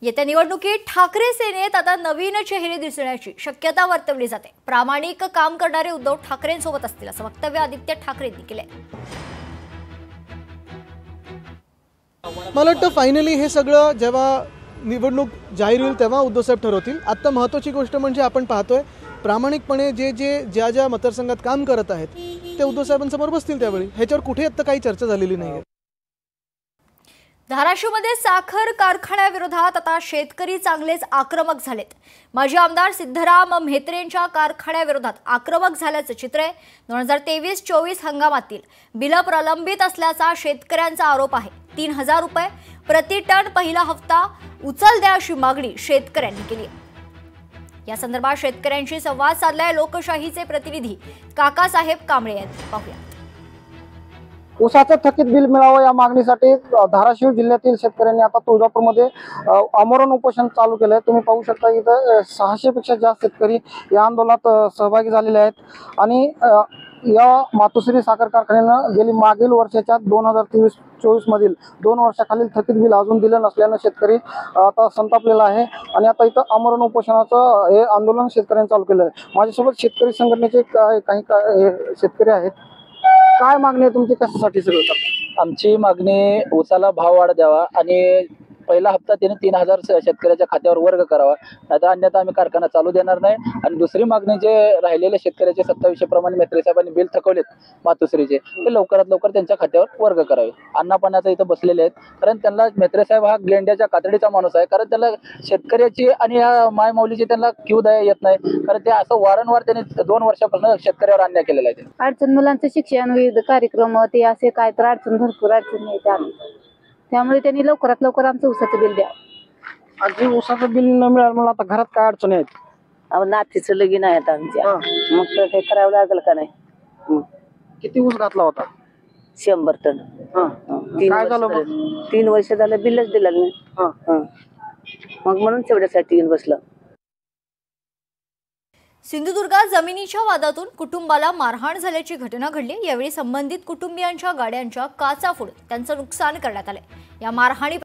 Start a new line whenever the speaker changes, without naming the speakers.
येत्या निवडणुकीत ठाकरे सेनेत आता नवीन चेहरे दिसण्याची शक्यता वर्तवली जाते। प्रामाणिक काम करणारे उद्धव ठाकरेंसोबत असतील असं वक्तव्य आदित्य ठाकरेंनी केले।
मला वाटतं फायनली हे सगळं जेव्हा निवडणूक जाहीर होईल तेव्हा उद्धवसाहेब ठरवतील। आता महत्त्वाची गोष्ट म्हणजे आपण पाहतोय प्रामाणिकपणे ज्या मतदारसंघात काम करत आहेत ते उद्धवसाहेबांसमोर बसतील त्यावेळी। ह्याच्यावर कुठे आता काही चर्चा झालेली नाहीये।
धाराशिवमध्ये साखर कारखान्याविरोधात आता शेतकरी चांगलेच आक्रमक झालेत। माजी आमदार सिद्धराम म्हेत्रेंच्या कारखान्याविरोधात आक्रमक झाल्याचं चित्र आहे। 2023-24 हंगामातील बिल प्रलंबित असल्याचा शेतकऱ्यांचा आरोप आहे। 3000 रुपये प्रति टन पहिला हप्ता उचल द्या अशी मागणी शेतकऱ्यांनी केली आहे। या संदर्भात शेतकऱ्यांशी संवाद साधलाय लोकशाहीचे प्रतिनिधी काकासाहेब कांबळे यांनी। पाहूया।
ऊसाचं थकीत बिल मिळावं या मागणीसाठी धाराशिव जिल्ह्यातील शेतकऱ्यांनी आता तुळजापूरमध्ये आमरण उपोषण चालू केलंय। तुम्ही पाहू शकता इथं 600 पेक्षा जास्त शेतकरी या आंदोलनात सहभागी झालेले आहेत आणि या मातोश्री साखर कारखान्यानं गेली मागील वर्षाच्या 2023-24 मधील 2 वर्षाखालील थकीत बिल अजून दिलं नसल्यानं शेतकरी आता संतापलेला आहे आणि आता इथं आमरण उपोषणाचं हे आंदोलन शेतकऱ्यांनी चालू केलं आहे। माझ्यासोबत शेतकरी संघटनेचे काही शेतकरी आहेत। काय मागणी आहे तुमची, कशासाठी सगळं करता?
आमची मागणी ऊसाला भाव वाढ द्यावा आणि पहिला हप्ता त्याने 3000 शेतकऱ्याच्या खात्यावर वर्ग करावा, नाहीतर अन्यथा आम्ही कारखाना चालू देणार नाही। आणि दुसरी मागणी जे राहिलेले शेतकऱ्याचे 2700 प्रमाणे म्हेत्रे साहेबांनी बिल थकवलेत मातोश्रीचे ते लवकरात लवकर त्यांच्या खात्यावर वर्ग करावे। अन्नापाण्याचा इथं बसलेले आहेत, कारण त्यांना म्हेत्रे साहेब हा गेंड्याच्या कातडीचा माणूस आहे, कारण त्याला शेतकऱ्याची आणि या मायमौलीची त्यांना क्यू दया येत नाही, कारण ते असं वारंवार त्यांनी 2 वर्षापासून शेतकऱ्यावर अन्याय केलेला आहे।
अडचण मुलांचं शिक्षण, विविध कार्यक्रम ते असे काय तर अडचण भरपूर अडचण येते, त्यामुळे त्यांनी लवकरात लवकर आमचं ऊसाचं बिल द्या।
आधी ऊसाचं बिल न मिळालं मला आता घरात काय अडचणी आहेत?
नातीचं लगीन आहे आता आमच्या, मग तर ते करावं लागेल का नाही?
किती ऊस घातला होता?
100 टन।
काय झालं?
3 वर्ष झालं बिलच दिलं नाही, मग म्हणून तेवढ्यासाठी येऊन बसलं।
सिंधुदुर्गात जमिनीच्या वादातून कुटुंबाला मारहाण झाल्याची घटना घडली। यावेळी संबंधित कुटुंबियांच्या गाड्यांच्या काचा फोडून त्यांचं नुकसान करण्यात आले। या मारहाणी